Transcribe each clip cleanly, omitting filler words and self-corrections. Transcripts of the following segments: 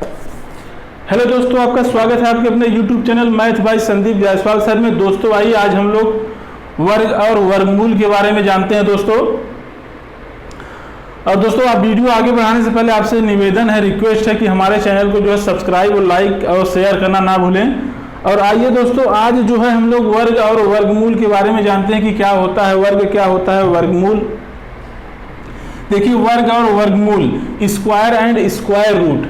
Hello दोस्तों, आपका स्वागत है आपके अपने YouTube channel math bye Sandeep Jaiswal sir में। दोस्तों आइए आज हम लोग वर्ग और वर्गमूल के बारे में जानते हैं दोस्तों। और दोस्तों आप वीडियो आगे बढ़ाने से पहले आपसे निवेदन है, रिक्वेस्ट है कि हमारे चैनल को जो है सब्सक्राइब और लाइक और शेयर करना ना भूलें। और आइए दोस्तों आज जो है हम लोग वर्ग और वर्गमूल के बारे में जानते हैं कि क्या होता है वर्ग, क्या होता है वर्गमूल। देखिए वर्ग और वर्गमूल, स्क्वायर एंड स्क्वायर रूट।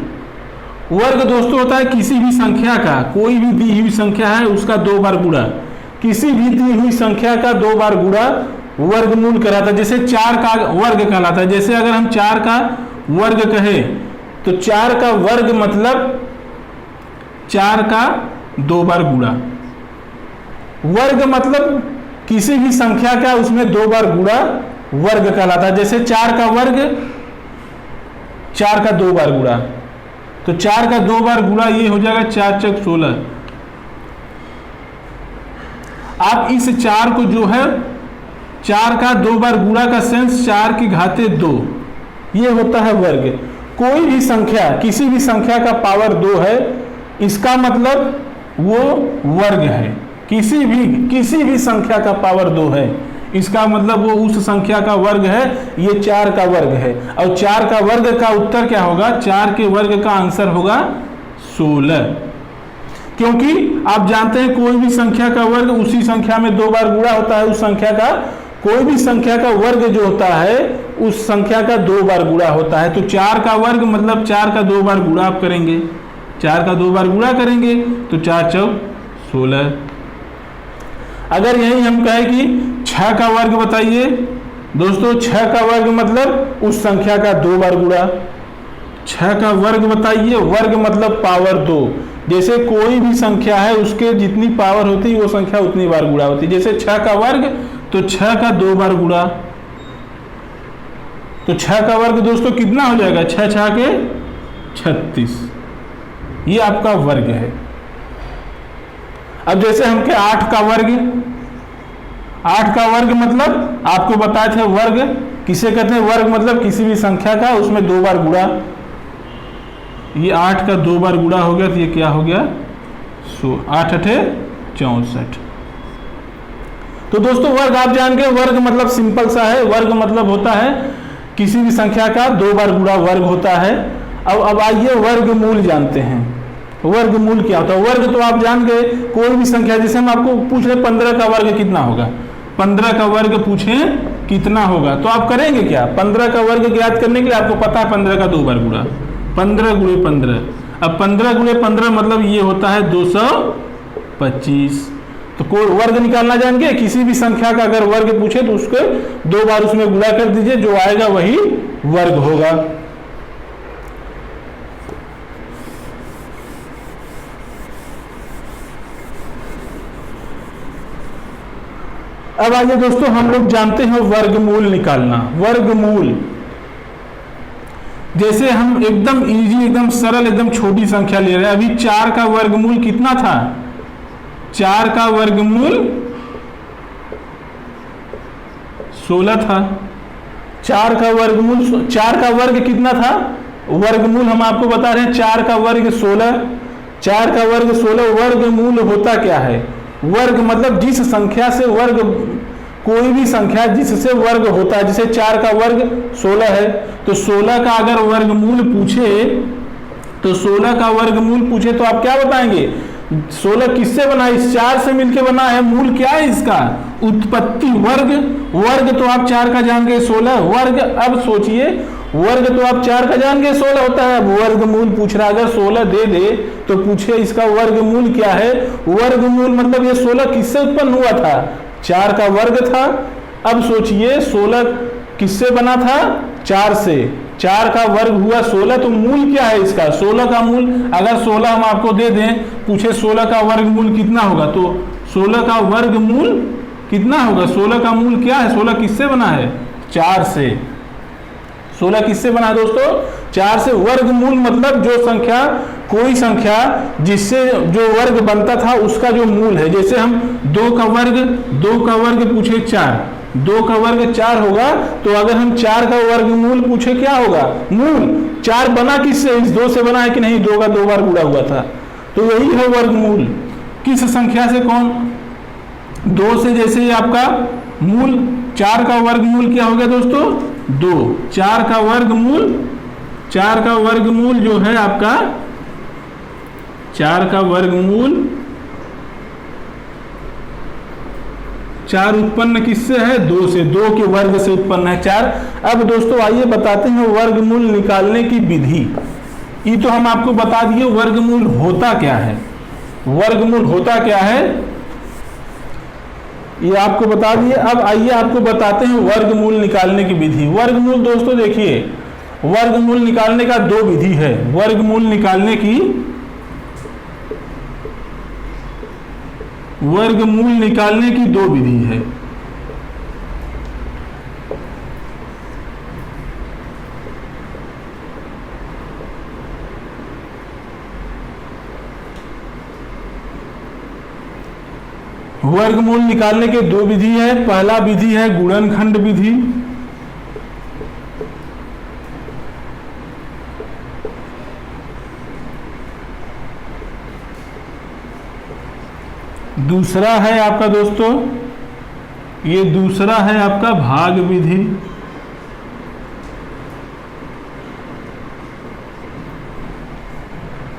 वर्ग दोस्तों होता है किसी भी संख्या का, कोई भी दी हुई संख्या है उसका 2 बार गुणा, किसी भी दी हुई संख्या का 2 बार गुणा वर्गमूल कहलाता है। जैसे 4 का वर्ग कहलाता है। जैसे अगर हम 4 का वर्ग कहें तो 4 का वर्ग मतलब 4 का 2 बार गुणा। वर्ग मतलब किसी भी संख्या का उसमें 2 बार गुणा वर्ग कहलाता है। जैसे 4 का वर्ग 4 का 2 बार गुणा, तो 4 का 2 बार गुणा ये हो जाएगा 4 चौक 16। आप इस 4 को जो है 4 का 2 बार गुणा का सेंस 4 की घाते 2, ये होता है वर्ग। कोई भी संख्या, किसी भी संख्या का पावर 2 है, इसका मतलब वो वर्ग है। किसी भी संख्या का पावर 2 है, इसका मतलब वो उस संख्या का वर्ग है। ये 4 का वर्ग है और 4 का वर्ग का उत्तर क्या होगा? 4 के वर्ग का आंसर होगा 16। क्योंकि आप जानते हैं कोई भी संख्या का वर्ग उसी संख्या में 2 बार गुणा होता है। उस संख्या का, कोई भी संख्या का वर्ग जो होता है उस संख्या का 2 बार गुणा होता है। तो 4 का वर्ग मतलब 4 का 2 बार गुणा आप करेंगे, 4 का 2 बार गुणा करेंगे तो 4 चौक 16। अगर यही हम कहें कि 6 का वर्ग बताइए दोस्तों, 6 का वर्ग मतलब उस संख्या का 2 बार गुणा। 6 का वर्ग बताइए, वर्ग मतलब पावर 2। जैसे कोई भी संख्या है उसके जितनी पावर होती है वो संख्या उतनी बार गुणा होती है। जैसे 6 का वर्ग तो 6 का 2 बार गुणा, तो 6 का वर्ग दोस्तों कितना हो जाएगा? 6 6 के 36, ये आपका वर्ग है। अब जैसे हम के 8 का वर्ग, 8 का वर्ग मतलब आपको बताए थे वर्ग किसे कहते हैं? वर्ग मतलब किसी भी संख्या का उसमें 2 बार गुणा। ये 8 का 2 बार गुणा हो गया तो ये क्या हो गया? 8 8 64। तो दोस्तों वर्ग आप जान गए, वर्ग मतलब सिंपल सा है। वर्ग मतलब होता है किसी भी संख्या का 2 बार गुणा वर्ग होता है। अब आइए वर्गमूल जानते हैं। वर्गमूल क्या होता है? वर्ग तो आप जान गए, कोई भी संख्या, जैसे हम आपको पूछ रहे 15 का वर्ग कितना होगा, 15 का वर्ग पूछें कितना होगा तो आप करेंगे क्या? 15 का वर्ग ज्ञात करने के लिए आपको पता है 15 का 2 बार गुणा, 15 गुणे 15। अब 15 गुणे 15 मतलब ये होता है 225। तो कोई वर्ग निकालना जाएंगे, किसी भी संख्या का अगर वर्ग पूछे तो उसके 2 बार उसमें गुणा कर दीजिए, जो आएगा वही वर्ग होगा। अब आइए दोस्तों हम लोग जानते हैं वर्गमूल निकालना। वर्गमूल जैसे हम एकदम इजी, एकदम सरल, एकदम छोटी संख्या ले रहे हैं। अभी 4 का वर्गमूल कितना था? 4 का वर्गमूल 16 था। 4 का वर्गमूल, 4 का वर्ग कितना था? वर्गमूल हम आपको बता रहे हैं 4 का वर्ग 16। 4 का वर्ग 16। वर्गमूल होता क्या है? वर्ग मतलब जिस संख्या से वर्ग, कोई भी संख्या जिससे वर्ग होता है। जैसे 4 का वर्ग 16 है तो 16 का अगर वर्गमूल पूछे तो 16 का वर्गमूल पूछे तो आप क्या बताएंगे? 16 किससे बना है? इस 4 से मिलके बना है। मूल क्या है इसका? उत्पत्ति। वर्ग, वर्ग तो आप 4 का जान गए 16 वर्ग। अब सोचिए वर्ग तो आप 4 का जान गए 16 होता है। अब वर्गमूल पूछ रहा है, अगर 16 दे दे तो पूछे इसका वर्गमूल क्या है? वर्गमूल मतलब ये 16 किससे उत्पन्न हुआ था? 4 का वर्ग था। अब सोचिए 16 किससे बना था? 4 से। 4 का वर्ग हुआ 16, तो मूल क्या है इसका? 16 का मूल, अगर 16 हम आपको दे दें, पूछे 16 का वर्गमूल कितना होगा, तो 16 का वर्गमूल कितना होगा? 16 का मूल क्या है? 16 किससे बना है? 4 से। 16 किससे बना है दोस्तों? 4 से। वर्गमूल मतलब जो संख्या, कोई संख्या जिससे जो वर्ग बनता था उसका जो मूल है। जैसे हम 2 का वर्ग पूछे 4, 2 का वर्ग 4 होगा। तो अगर हम 4 का वर्गमूल पूछे क्या होगा, मूल 4 बना किससे, इस 2 से बना है कि नहीं, 2 का 2 बार गुणा हुआ था, तो यही है वर्गमूल। किस संख्या से, कौन, 2 से, जैसे ये आपका मूल 4 का वर्गमूल क्या हो गया दोस्तों 2, 4 का वर्गमूल, 4 का वर्गमूल जो है आपका, 4 का वर्गमूल 4 उत्पन्न किससे है, 2 से, 2 के वर्ग से उत्पन्न है 4। अब दोस्तों आइए बताते हैं वर्गमूल निकालने की विधि। ये तो हम आपको बता दिए वर्गमूल होता क्या है, वर्गमूल होता क्या है ये आपको बता दिए। अब आइए आपको बताते हैं वर्गमूल निकालने की विधि। वर्गमूल दोस्तों देखिए, वर्गमूल निकालने का 2 विधि है। वर्गमूल निकालने की, वर्गमूल निकालने की 2 विधि है। वर्गमूल निकालने के 2 विधि है। पहला विधि है गुणनखंड विधि, दूसरा है आपका दोस्तों, ये दूसरा है आपका भाग विधि।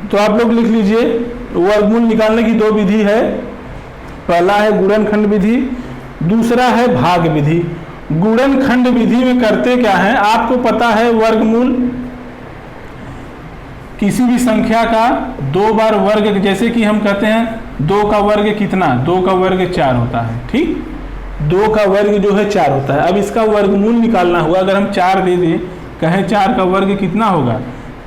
तो आप लोग लिख लीजिए, वर्गमूल निकालने की 2 विधि है। पहला है गुणनखंड विधि, दूसरा है भाग विधि। गुणनखंड विधि में करते क्या है, आपको पता है वर्गमूल किसी भी संख्या का 2 बार वर्ग, जैसे कि हम कहते हैं 2 का वर्ग कितना, 2 का वर्ग 4 होता है, ठीक, 2 का वर्ग जो है 4 होता है। अब इसका वर्गमूल निकालना हुआ, अगर हम 4 दे दें, कहें 4 का वर्ग कितना होगा,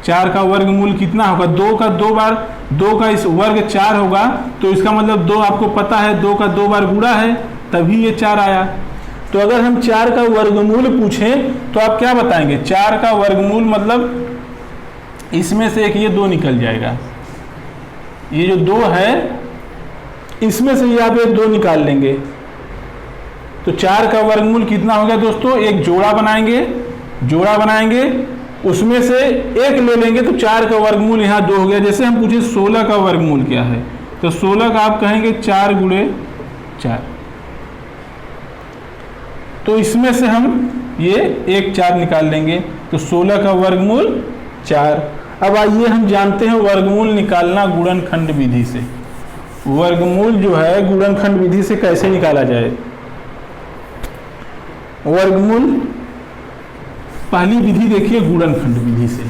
4 का वर्गमूल कितना होगा, 2 का 2 बार, 2 का इस वर्ग 4 होगा, तो इसका मतलब 2 आपको पता है 2 का 2 बार गुणा है, तभी ये 4 आया। तो अगर हम 4 का वर्गमूल पूछें तो आप क्या बताएंगे, 4 का वर्गमूल मतलब इसमें से एक ये 2 निकल जाएगा, ये जो 2 है इसमें से ये आप ये 2 निकाल लेंगे। तो 4 का वर्गमूल कितना हो गया दोस्तों, एक जोड़ा बनाएंगे, जोड़ा बनाएंगे, उसमें से एक ले लेंगे, तो 4 का वर्गमूल यहाँ 2 हो गया। जैसे हम पूछे 16 का वर्गमूल क्या है, तो 16 का आप कहेंगे 4 गुणे 4, तो इसमें से हम ये एक 4 निकाल लेंगे, तो 16 का वर्गमूल 4। अब आइए हम जानते हैं वर्गमूल निकालना गुणनखंड विधि से। वर्गमूल जो है गुणनखंड विधि से कैसे निकाला जाए। वर्गमूल पहली विधि देखिए गुणनखंड विधि से।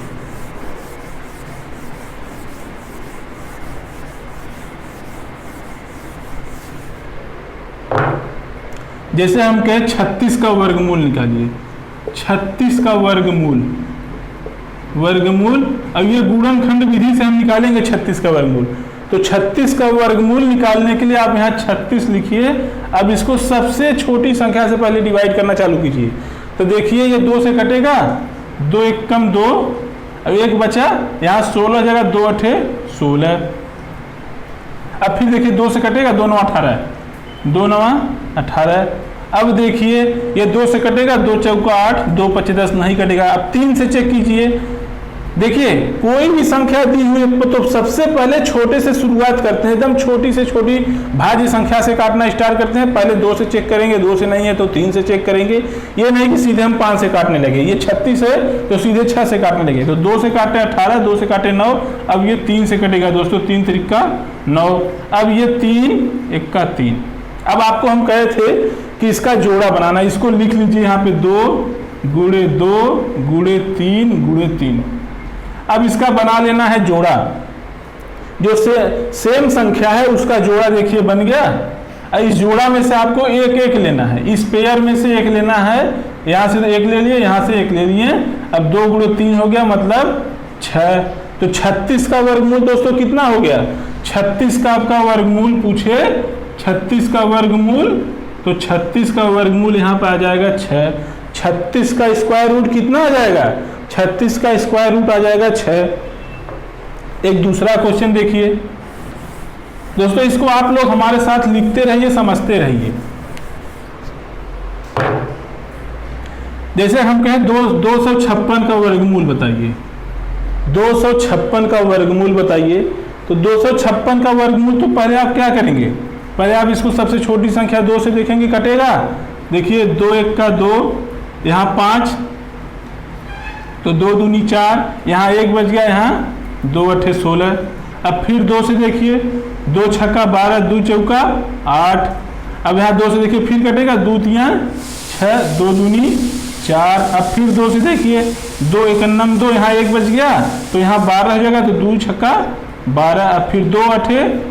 जैसे हम कहें 36 का वर्गमूल निकालिए, 36 का वर्गमूल, वर्गमूल, अब ये गुणनखंड विधि से हम निकालेंगे 36 का वर्गमूल। तो 36 का वर्गमूल निकालने के लिए आप यहाँ 36 लिखिए। अब इसको सबसे छोटी संख्या से पहले डिवाइड करना चालू कीजिए। तो देखिए ये 2 से कटेगा, 2 एक कम 2, अब एक बचा, यहाँ 16 जगह 2 अठे 16। अब फिर देखिए 2 से कटेगा, 2 9 18, 2 9 18। अब देखिए ये 2 से कटेगा, 2 चौका 8, 2 5 10 नहीं कटेगा। अब 3 से चेक कीजिए, देखिए कोई भी संख्या दी हुई है तो सबसे पहले छोटे से शुरुआत करते हैं, एकदम छोटी से छोटी भाज्य संख्या से काटना स्टार्ट करते हैं। पहले 2 से चेक करेंगे, 2 से नहीं है तो 3 से चेक करेंगे। ये नहीं कि सीधे हम 5 से काटने लगे, ये 36 है तो सीधे 6 से काटने लगे। तो 2 से काटे 18, 2 से काटे 9, अब ये 3 से कटेगा दोस्तों, 3 त्रिका 9, अब ये 3 1 3। अब आपको हम कहे थे कि इसका जोड़ा बनाना, इसको लिख लीजिए यहाँ पे 2 गुणे 2 गुणे 3 गुणे 3। अब इसका बना लेना है जोड़ा, जो सेम संख्या है उसका जोड़ा देखिए बन गया। इस जोड़ा में से आपको एक एक लेना है, इस पेयर में से एक लेना है, यहाँ से एक ले लिए, यहाँ से एक ले लिए। अब 2 गुणे 3 हो गया मतलब 6। तो 36 का वर्गमूल दोस्तों कितना हो गया, 36 का आपका वर्गमूल पूछे, 36 का वर्गमूल, तो 36 का वर्गमूल यहाँ पर आ जाएगा 6। 36 का स्क्वायर रूट कितना आ जाएगा, 36 का स्क्वायर रूट आ जाएगा 6। एक दूसरा क्वेश्चन देखिए दोस्तों, इसको आप लोग हमारे साथ लिखते रहिए, समझते रहिए। जैसे हम कहें 256 का वर्गमूल बताइए, 256 का वर्गमूल बताइए। तो 256 का वर्गमूल तो पहले आप क्या करेंगे, पहले आप इसको सबसे छोटी संख्या 2 से देखेंगे, कटेगा। देखिए 2 1 का 2, यहाँ 5, तो 2 दूनी 4, यहाँ 1 बच गया, यहाँ 2 8 16। अब फिर 2 से देखिए, 2 छक्का 12, 2 चौका 8। अब यहाँ 2 से देखिए फिर कटेगा, 2 तियाँ 6, 2 दूनी 4। अब फिर 2 से देखिए, 2 1 2, यहाँ 1 बच गया, तो यहाँ 12 हो जाएगा, तो 2 छक्का 12। अब फिर 2 8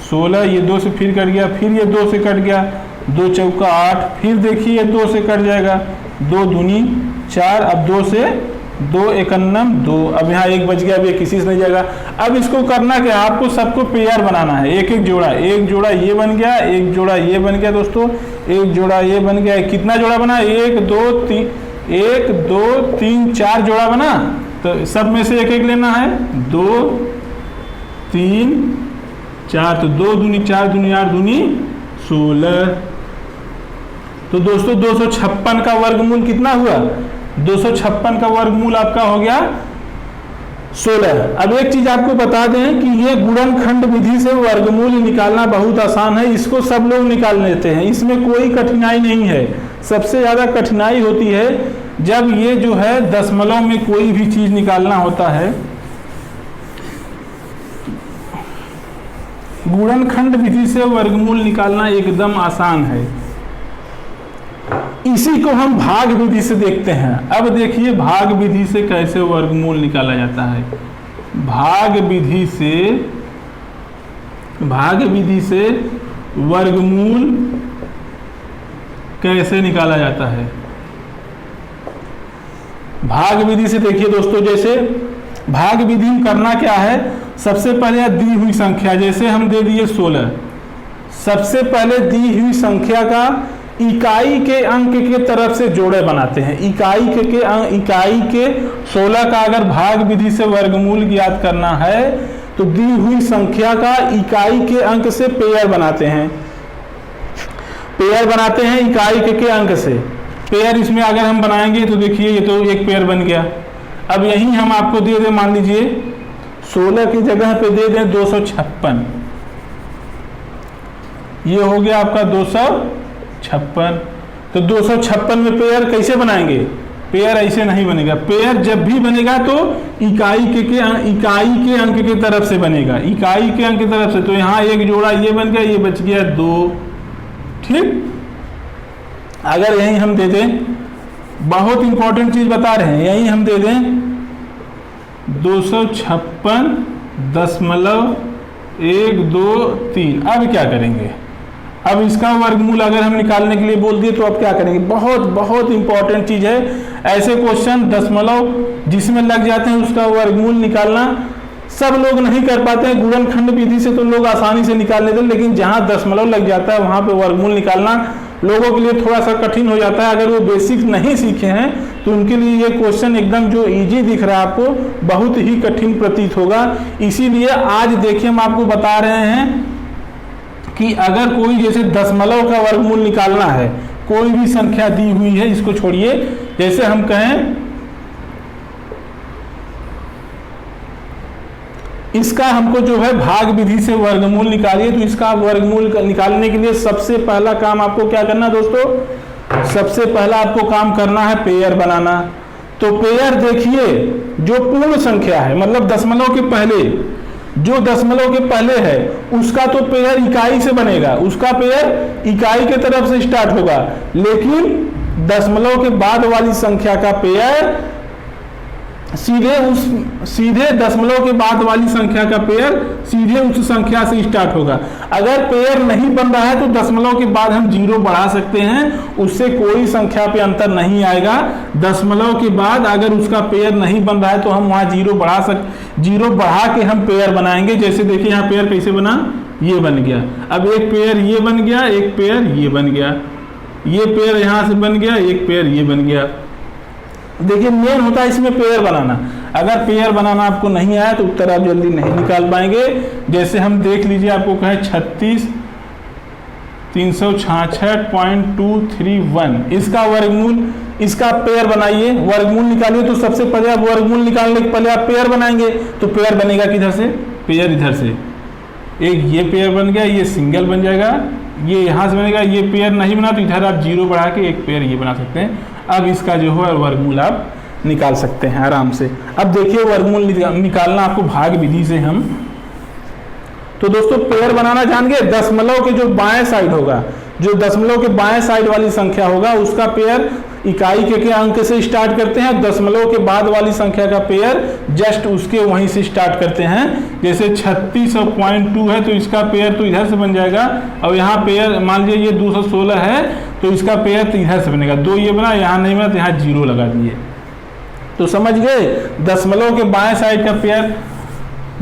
16, ये 2 से फिर कट गया, फिर ये 2 से कट गया, 2 चौका 8। फिर देखिए 2 से कट जाएगा, 2 दूनी 4। अब 2 से 2 1 2, अब यहाँ 1 बच गया, अब ये किसी से नहीं जाएगा। अब इसको करना क्या, आपको सबको पेयर बनाना है, एक एक जोड़ा, एक जोड़ा ये बन गया, एक जोड़ा ये बन गया दोस्तों, एक जोड़ा ये बन गया। कितना जोड़ा बना, 1 2 3, 1 2 3 4 जोड़ा बना। तो सब में से एक एक लेना है, 2 3 4, तो 2 दूनी 4 दूनी 8 दूनी 16। तो दोस्तों 256 का वर्गमूल कितना हुआ, 256 का वर्गमूल आपका हो गया 16। अब एक चीज आपको बता दें कि ये गुणनखंड विधि से वर्गमूल निकालना बहुत आसान है, इसको सब लोग निकाल लेते हैं, इसमें कोई कठिनाई नहीं है। सबसे ज्यादा कठिनाई होती है जब ये जो है दशमलव में कोई भी चीज निकालना होता है। गुणनखंड विधि से वर्गमूल निकालना एकदम आसान है, इसी को हम भाग विधि से देखते हैं। अब देखिए भाग विधि से कैसे वर्गमूल निकाला जाता है। भाग विधि से वर्गमूल कैसे निकाला जाता है। भाग विधि से देखिए दोस्तों, जैसे भाग विधि में करना क्या है, सबसे पहले दी हुई संख्या, जैसे हम दे दिए 16, सबसे पहले दी हुई संख्या का इकाई के अंक के तरफ से जोड़े बनाते हैं। इकाई के 16 का अगर भाग विधि से वर्गमूल ज्ञात करना है तो दी हुई संख्या का इकाई के अंक से पेयर बनाते हैं। पेयर बनाते हैं इकाई के अंक से। पेयर इसमें अगर हम बनाएंगे तो देखिए ये तो एक पेयर बन गया। अब यही हम आपको दे दें, मान लीजिए 16 की जगह पे दे दें 256, ये हो गया आपका 256। तो 256 में पेयर कैसे बनाएंगे, पेयर ऐसे नहीं बनेगा। पेयर जब भी बनेगा तो इकाई के अंक के तरफ से बनेगा, इकाई के अंक की तरफ से। तो यहाँ एक जोड़ा ये बन गया, ये बच गया 2। ठीक, अगर यही हम दे दें, बहुत इंपॉर्टेंट चीज बता रहे हैं, यही हम दे दें 256.123। अब क्या करेंगे, अब इसका वर्गमूल अगर हम निकालने के लिए बोल दिए तो अब क्या करेंगे। बहुत बहुत इंपॉर्टेंट चीज है, ऐसे क्वेश्चन दशमलव जिसमें लग जाते हैं उसका वर्गमूल निकालना सब लोग नहीं कर पाते हैं। गुणनखंड विधि से तो लोग आसानी से निकाल लेते हैं, लेकिन जहां दशमलव लग जाता है वहां पे वर्गमूल निकालना लोगों के लिए थोड़ा सा कठिन हो जाता है। अगर वो बेसिक नहीं सीखे हैं तो उनके लिए ये क्वेश्चन एकदम जो इजी दिख रहा है आपको बहुत ही कठिन प्रतीत होगा। इसीलिए आज देखिए हम आपको बता रहे हैं कि अगर कोई जैसे दशमलव का वर्गमूल निकालना है, कोई भी संख्या दी हुई है, इसको छोड़िए, जैसे हम कहें इसका हमको जो है भाग विधि से वर्गमूल निकालिए, तो इसका वर्गमूल निकालने के लिए सबसे पहला काम आपको क्या करना दोस्तों, सबसे पहला आपको काम करना है पेयर बनाना। तो पेयर देखिए जो पूर्ण संख्या है, मतलब दशमलव के पहले, जो दशमलव के पहले है उसका तो पेयर इकाई से बनेगा, उसका पेयर इकाई के तरफ से स्टार्ट होगा। लेकिन दशमलव के बाद वाली संख्या का पेयर सीधे दशमलव के बाद वाली संख्या का पेयर सीधे उस संख्या से स्टार्ट होगा। अगर पेयर नहीं बन रहा है तो दशमलव के बाद हम 0 बढ़ा सकते हैं, उससे कोई संख्या पे अंतर नहीं आएगा। दशमलव के बाद अगर उसका पेयर नहीं बन रहा है तो हम वहां 0 बढ़ा के हम पेयर बनाएंगे। जैसे देखिए यहाँ पेयर कैसे बना, ये बन गया। अब एक पेयर ये बन गया, एक पेयर ये बन गया, ये पेयर यहाँ से बन गया, एक पेयर ये बन गया। देखिए मेन होता है इसमें पेयर बनाना। अगर पेयर बनाना आपको नहीं आया तो उत्तर आप जल्दी नहीं निकाल पाएंगे। जैसे हम देख लीजिए, आपको कहें 36,366.231, इसका वर्गमूल इसका पेयर बनाइए, वर्गमूल निकालिए। तो सबसे पहले आप वर्गमूल निकालने के पहले आप पेयर बनाएंगे, तो पेयर बनेगा किधर से, पेयर इधर से, एक ये पेयर बन गया, ये सिंगल बन जाएगा, ये यहाँ से बनेगा, ये पेयर नहीं बना तो इधर आप जीरो बढ़ा के एक पेयर ये बना सकते हैं। अब इसका जो है वर्गमूल आप निकाल सकते हैं आराम से। अब देखिए वर्गमूल निकालना आपको भाग विधि से हम, तो दोस्तों पेयर बनाना जान गए। दशमलव के जो बाएं साइड होगा, जो दशमलव के बाएं साइड वाली संख्या होगा उसका पेयर इकाई के अंक से स्टार्ट करते हैं, दशमलव के बाद वाली संख्या का पेयर जस्ट उसके वहीं से स्टार्ट करते हैं। जैसे 36 और 0.2 है तो इसका पेयर तो इधर से बन जाएगा, और यहाँ पेयर मान लीजिए ये 216 है तो इसका पेयर तो इधर से बनेगा, 2 ये बना, यहाँ नहीं बना तो यहाँ 0 लगा दिए। तो समझ गए, दशमलव के बाएं साइड का पेयर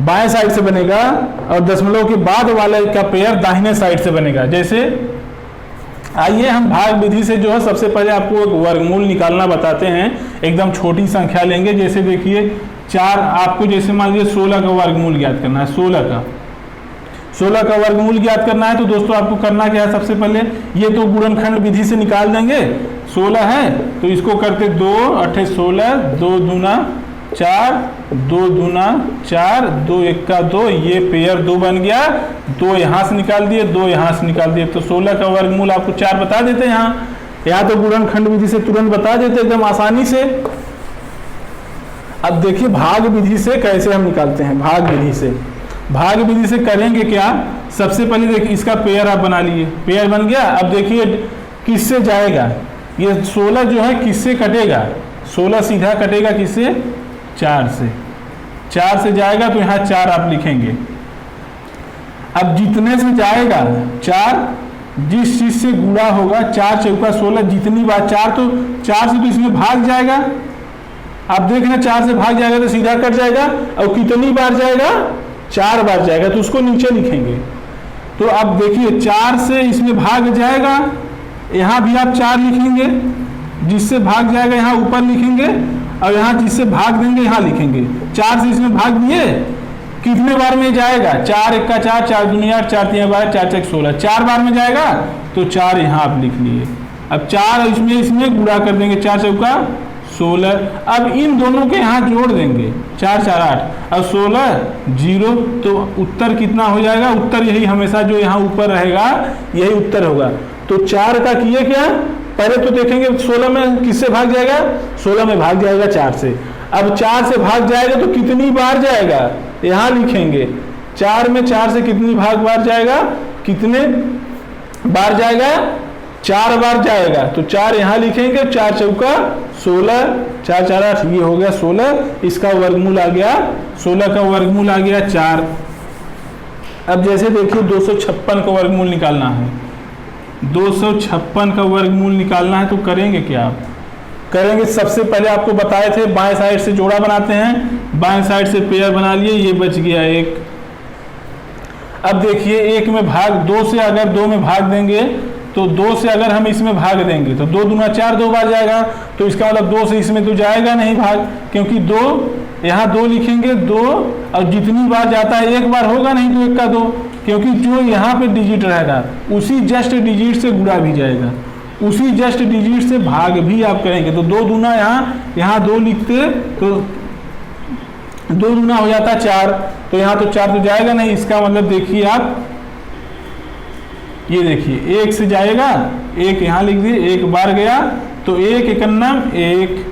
बाएं साइड से बनेगा और दशमलव के बाद वाले का पेयर दाहिने साइड से बनेगा। जैसे आइए हम भाग विधि से जो है सबसे पहले आपको एक वर्गमूल निकालना बताते हैं। एकदम छोटी संख्या लेंगे, जैसे देखिए 4, आपको जैसे मान लीजिए 16 का वर्गमूल ज्ञात करना है, 16 का वर्गमूल ज्ञात करना है। तो दोस्तों आपको करना क्या है, सबसे पहले ये तो गुणनखंड विधि से निकाल देंगे। 16 है तो इसको करते 2 8 16, 2 दूना 4, 2 दूना 4, 2 1 का 2, ये पेयर 2 बन गया, 2 यहाँ से निकाल दिए, 2 यहाँ से निकाल दिए। तो 16 का वर्गमूल आपको 4 बता देते हैं। यहाँ तो गुणनखंड विधि से तुरंत बता देते एकदम आसानी से। अब देखिए भाग विधि से कैसे हम निकालते हैं। भाग विधि से करेंगे क्या, सबसे पहले देखिए इसका पेयर आप बना लिए, पेयर बन गया। अब देखिए किससे जाएगा, ये 16 जो है किससे कटेगा, 16 सीधा कटेगा किससे, 4 से, 4 से जाएगा तो यहाँ 4 आप लिखेंगे। अब जितने से जाएगा 4, जिस चीज से गुणा होगा, 4 चौका 16, जितनी बार 4 तो 4 से तो इसमें भाग जाएगा। आप देख रहे हैं 4 से भाग जाएगा तो सीधा कट जाएगा, और कितनी बार जाएगा, 4 बार जाएगा, तो उसको नीचे लिखेंगे। तो अब देखिए 4 से इसमें भाग जाएगा, यहाँ भी आप 4 लिखेंगे, जिससे भाग जाएगा यहाँ ऊपर लिखेंगे, और यहाँ जिससे भाग देंगे यहाँ लिखेंगे। 4 से इसमें भाग दिए, कितने बार में जाएगा, 4 1 का 4, 4 दूनी 8, 4 3 12, 4 4 16, 4 बार में जाएगा तो 4 यहाँ आप लिख लिए। अब 4 इसमें गुणा कर देंगे, 4 चौका 16। अब इन दोनों के यहाँ जोड़ देंगे, 4 4 8 और 16 0, तो उत्तर कितना हो जाएगा, उत्तर यही हमेशा जो यहाँ ऊपर रहेगा यही उत्तर होगा। तो 4 का किए क्या, पहले तो देखेंगे 16 में किससे भाग जाएगा, 16 में भाग जाएगा 4 से। अब 4 से भाग जाएगा तो कितनी बार जाएगा, यहाँ लिखेंगे 4 में 4 से कितनी बार जाएगा, कितने बार जाएगा, 4 बार जाएगा, तो 4 यहाँ लिखेंगे, 4 चौका 16, 4 4 8, ये हो गया 16। इसका वर्गमूल आ गया, 16 का वर्गमूल आ गया 4। अब जैसे देखिए 256 का वर्गमूल निकालना है, 256 का वर्गमूल निकालना है तो करेंगे क्या, आप करेंगे सबसे पहले आपको बताए थे बाएं साइड से जोड़ा बनाते हैं, बाएं साइड से पेयर बना लिए, ये बच गया 1। अब देखिए 1 में भाग 2 से, अगर 2 में भाग देंगे तो 2 से अगर हम इसमें भाग देंगे तो 2 दूना 4, 2 बार जाएगा, तो इसका मतलब 2 से इसमें तो जाएगा नहीं भाग, क्योंकि 2 यहाँ 2 लिखेंगे 2, और जितनी बार जाता है 1 बार होगा नहीं तो 1 का 2, क्योंकि जो यहाँ पे डिजिट रहेगा उसी जस्ट डिजिट से गुणा भी जाएगा, उसी जस्ट डिजिट से भाग भी आप करेंगे। तो 2 दूना यहाँ 2 लिखते तो 2 दूना हो जाता 4, तो यहाँ तो 4 तो जाएगा नहीं। इसका मतलब देखिए आप, ये देखिए 1 से जाएगा, 1 यहाँ लिख दिए, 1 बार गया तो 1 एकन्नम 1,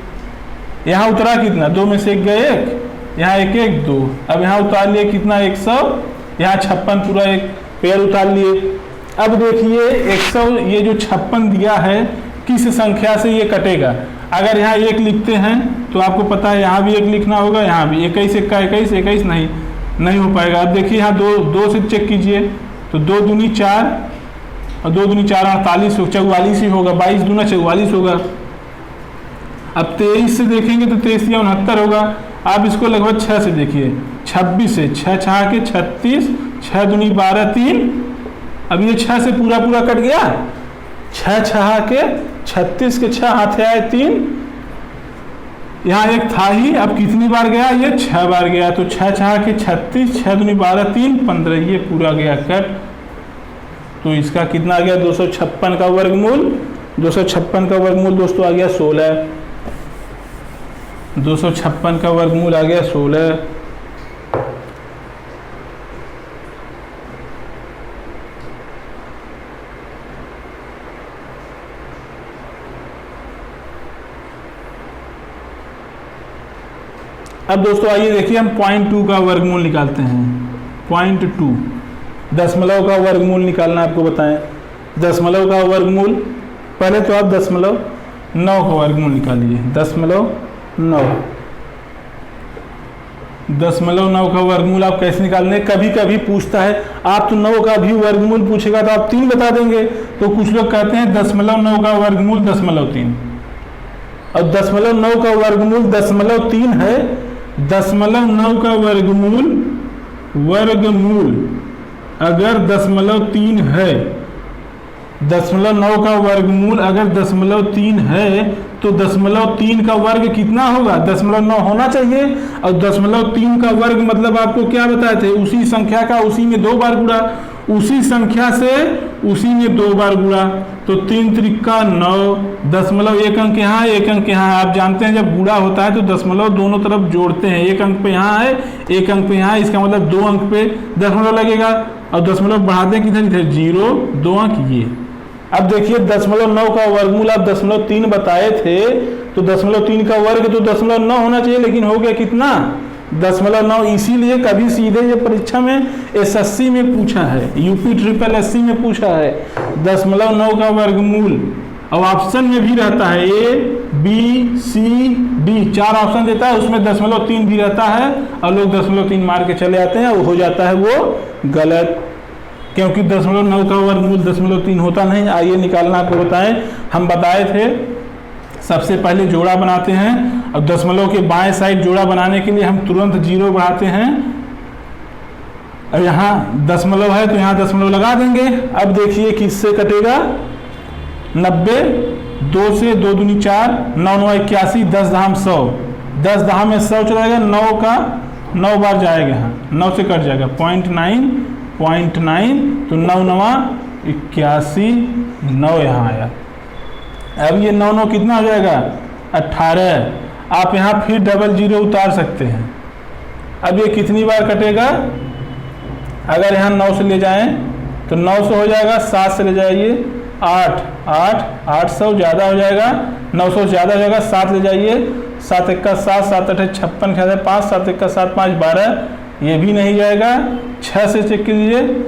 यहाँ उतरा कितना, 2 में से 1 गए 1, यहाँ 1 1 2, अब यहाँ उतार लिए कितना 100, यहाँ 56 पूरा एक पेयर उतार लिए। अब देखिए 100, ये जो 56 दिया है किस संख्या से ये कटेगा। अगर यहाँ 1 लिखते हैं तो आपको पता है यहाँ भी 1 लिखना होगा, यहाँ भी 21 1 का 21 21 नहीं हो पाएगा। अब देखिए यहाँ 2 से चेक कीजिए, तो 2 दूनी 4 और 2 दूनी 4 48, 44 ही होगा, 22 दूना 44 होगा। अब 23 से देखेंगे तो 23 या 69 होगा। आप इसको लगभग 6 से देखिए, 26 से 6 6 के 36, 6 दूनी 12 3, अब ये 6 से पूरा कट गया, 6 6 के 36 के 6 हाथे आए 3, यहाँ 1 था ही, अब कितनी बार गया, ये 6 बार गया, तो 6 6 के 36, 6 दूनी 12 3 15, ये पूरा गया कट। तो इसका कितना आ गया 256 का वर्गमूल 256 का वर्गमूल दोस्तों आ गया 16, 256 का वर्गमूल आ गया 16। अब दोस्तों आइए देखिए हम 0.2 का वर्गमूल निकालते हैं। 0.2 दशमलव का वर्गमूल निकालना आपको बताएं। दशमलव का वर्गमूल, पहले तो आप 0.9 का वर्गमूल निकालिए। 0.9 का वर्गमूल आप कैसे निकालने, कभी कभी पूछता है आप तो 9 का भी वर्गमूल पूछेगा तो आप 3 बता देंगे, तो कुछ लोग कहते हैं 0.9 का वर्गमूल 0.3, और 0.9 का वर्गमूल 0.3 है। 0.9 का वर्गमूल अगर 0.3 है, 0.9 का वर्गमूल अगर 0.3 है तो 0.3 का वर्ग कितना होगा? 0.9 होना चाहिए। और 0.3 का वर्ग मतलब आपको क्या बताए थे? उसी संख्या का उसी में 2 बार गुणा, उसी संख्या से उसी में 2 बार गुणा, तो 3 त्रिका 9, दशमलव 1 अंक यहाँ, 1 अंक यहाँ। आप जानते हैं जब गुणा होता है तो दशमलव दोनों तरफ जोड़ते हैं, 1 अंक पे यहाँ है, 1 अंक पे यहाँ, इसका मतलब 2 अंक पे दशमलव लगेगा, और दशमलव बढ़ाते हैं किधर इधर 0, 2 अंक ये। अब देखिए 0.9 का वर्गमूल आप 0.3 बताए थे, तो 0.3 का वर्ग तो 0.9 होना चाहिए, लेकिन हो गया कितना? 0.9। इसीलिए कभी सीधे ये परीक्षा में SSC में पूछा है, UP SSC में पूछा है 0.9 का वर्गमूल, और ऑप्शन में भी रहता है A, B, C, D 4 option देता है, उसमें 0.3 भी रहता है, और लोग 0.3 मार के चले आते हैं, वो हो जाता है वो गलत, क्योंकि 0.9 का वर्गमूल 0.3 होता नहीं। आइए निकालना आपको बताएं। हम बताए थे सबसे पहले जोड़ा बनाते हैं, और दशमलव के बाएं साइड जोड़ा बनाने के लिए हम तुरंत 0 बढ़ाते हैं, और यहाँ दशमलव है तो यहाँ दशमलव लगा देंगे। अब देखिए किससे कटेगा? 90, 2 से 2 दूनी 4, 9 9 81, 10 दहाम 100, 10 दहाम में 100 चला जाएगा, 9 का 9 बार जाएगा, यहाँ 9 से कट जाएगा, 0.9, तो 9 9 81, 9 यहाँ आया। अब ये 9 9 कितना हो जाएगा? 18। आप यहाँ फिर डबल 0 उतार सकते हैं। अब ये कितनी बार कटेगा? अगर यहाँ 9 से ले जाएं तो 900 हो जाएगा, 7 से ले जाइए 8, 800 ज़्यादा हो जाएगा, 900 ज़्यादा हो जाएगा, 7 ले जाइए, 7 1 का 7, 7 8 56 खाते 5, 7 1 का 7 5 12, ये भी नहीं जाएगा। 6 से चेक कीजिए,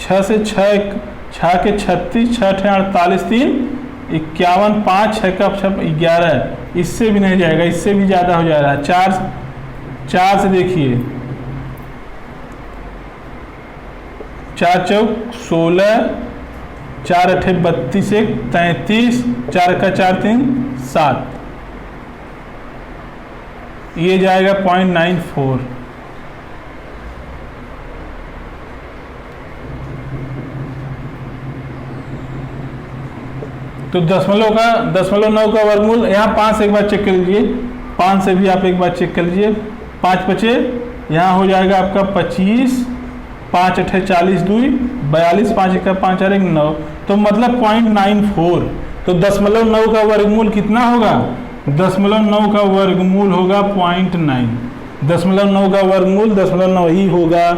6 से 6 के 36, 6 48, 3 51, 5 6 का 11, इससे भी नहीं जाएगा, इससे भी ज़्यादा हो जाएगा। 4 से देखिए, 4 चौक 16, 4 अठे 32, 33, 4 का 4 3 7, ये जाएगा 0.94। तो 0.9 का वर्गमूल यहाँ 5 से एक बार चेक कर लीजिए, 5 से भी आप एक बार चेक कर लीजिए, 5 बचे, यहाँ हो जाएगा आपका 25, 5 अठे 40 2 42, 5 1 5 4 1 9, तो मतलब 0.94। तो 0.9 का वर्गमूल कितना होगा? 0.9 का वर्गमूल होगा 0.9। 0.9 का वर्गमूल 0.9 ही होगा।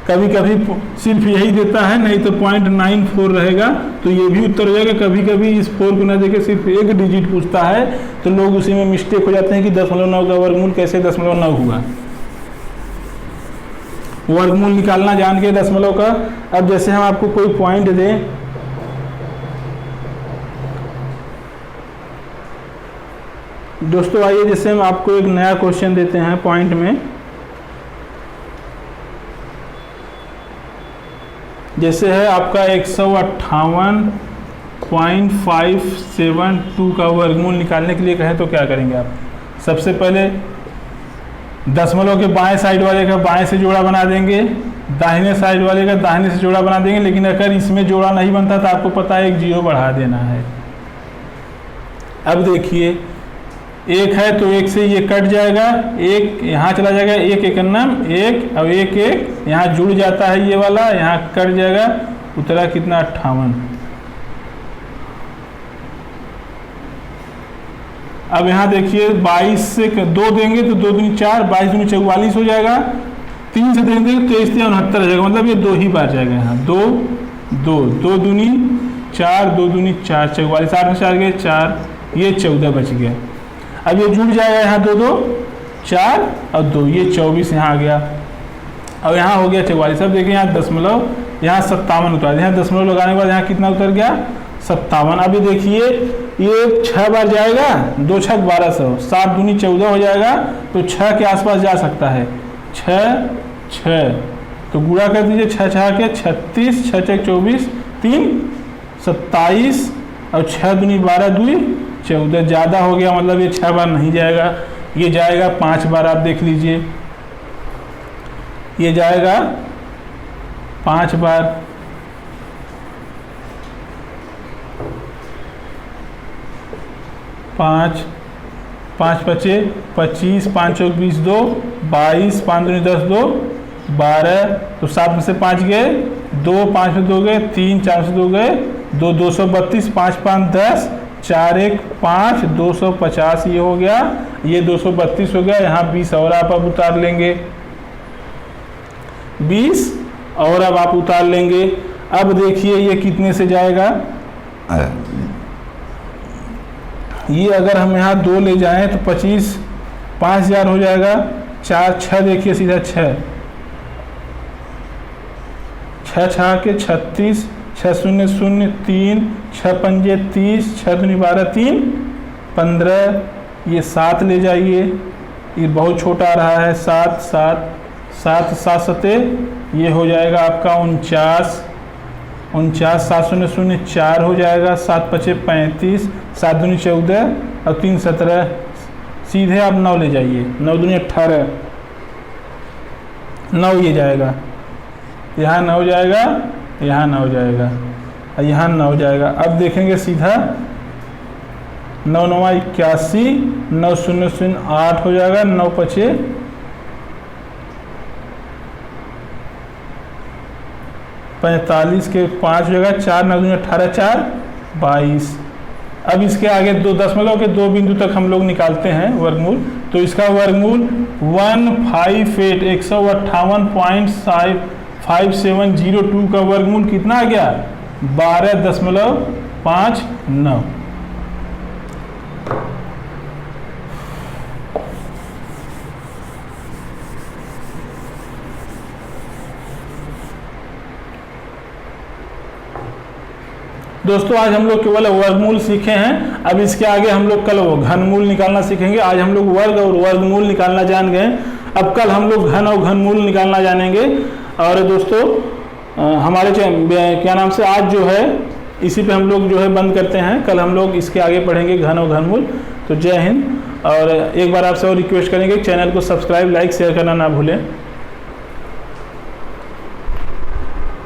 कभी कभी सिर्फ यही देता है, नहीं तो 0.94 रहेगा, तो ये भी उत्तर हो जाएगा। कभी कभी इस 4 को ना देके सिर्फ एक डिजिट पूछता है, तो लोग उसी में मिस्टेक हो जाते हैं कि 0.9 का वर्गमूल कैसे 0.9 हुआ। वर्गमूल निकालना जान के 0.9 का। अब जैसे हम आपको कोई पॉइंट दें, दोस्तों आइए जैसे हम आपको एक नया क्वेश्चन देते हैं पॉइंट में, जैसे है आपका 158.572 का वर्गमूल निकालने के लिए कहें तो क्या करेंगे आप? सबसे पहले दशमलव के बाएं साइड वाले का बाएं से जोड़ा बना देंगे, दाहिने साइड वाले का दाहिने से जोड़ा बना देंगे, लेकिन अगर इसमें जोड़ा नहीं बनता तो आपको पता है 1 0 बढ़ा देना है। अब देखिए 1 है तो 1 से ये कट जाएगा, 1 यहाँ चला जाएगा, 1 1 1 और 1 1 यहाँ जुड़ जाता है, ये वाला यहाँ कट जाएगा, उतरा कितना 58। अब यहाँ देखिए 22 से 2 देंगे तो 2 दूनी 4, 22 दूनी 44 हो जाएगा। 3 से देंगे तो 23 से 69 हो जाएगा, मतलब ये 2 ही बार जाएगा यहाँ। 2 2 2 दूनी 4, 2 दूनी 4, 44, 8 में 4 गए 4, ये 14 बच गया। अब ये जुड़ जाएगा यहाँ 2 2 4 और 2, ये 24 यहाँ आ गया। अब यहाँ हो गया 44। अब देखिए यहाँ दशमलव, यहाँ 57 उतार दिया, यहाँ दशमलव लगाने के बाद यहाँ कितना उतर गया 57। अभी देखिए ये 6 बार जाएगा, 2 छक 1200, 7 दूनी 14 हो जाएगा, तो 6 के आसपास जा सकता है। 6 6 तो गुणा कर दीजिए, 6 6 के 36, 6 6 24, 3 27 और 6 दूनी 12 2 14, ज़्यादा हो गया, मतलब ये 6 बार नहीं जाएगा, ये जाएगा 5 बार। आप देख लीजिए ये जाएगा 5 बार। पाँच 5 पचे 25, 5 चौक 20, 2 22, 5 दूनी 10 2 12, तो 7 में से 5 गए 2, 5 में 2 गए 3, 4 से 2 गए 2, 232, 5 5 10, 4 1 5, 250 ये हो गया, ये 232 हो गया। यहाँ 20 और आप अब उतार लेंगे, 20 और अब आप उतार लेंगे। अब देखिए ये कितने से जाएगा, ये अगर हम यहाँ 2 ले जाएं तो 25 5000 हो जाएगा। 4 6 देखिए सीधा 6 6 6 के 36, 6 0 0 3, 6 पंजे 30, 6 दूनी 12 3 15, ये 7 ले जाइए, ये बहुत छोटा आ रहा है, 7 7 7 7 सते ये हो जाएगा आपका 49 49, 7 0 0 4 हो जाएगा, 7 पचे 35, 7 दूनी 14 और 3 17, सीधे आप 9 ले जाइए, 9 दूनी 18, 9 ये जाएगा, यहाँ 9 जाएगा, यहाँ 9 जाएगा और यहाँ 9 जाएगा। अब देखेंगे सीधा 9 9 81, 9 0 0 8 हो जाएगा, 9 पचे 45 के 5 हो जाएगा, 4 9 दूनी 18, 4 22। अब इसके आगे 2 दशमलव के 2 बिंदु तक हम लोग निकालते हैं वर्गमूल, तो इसका वर्गमूल 158 158.5702 का वर्गमूल कितना आ गया 12.59। दोस्तों आज हम लोग केवल वर्गमूल सीखे हैं, अब इसके आगे हम लोग कल घनमूल निकालना सीखेंगे। आज हम लोग वर्ग और वर्गमूल निकालना जान गए, अब कल हम लोग घन और घनमूल निकालना जानेंगे। और दोस्तों हमारे क्या नाम से आज जो है इसी पे हम लोग जो है बंद करते हैं, कल हम लोग इसके आगे पढ़ेंगे घन और घनमूल। तो जय हिंद। और एक बार आपसे और रिक्वेस्ट करेंगे चैनल को सब्सक्राइब लाइक शेयर करना ना भूलें।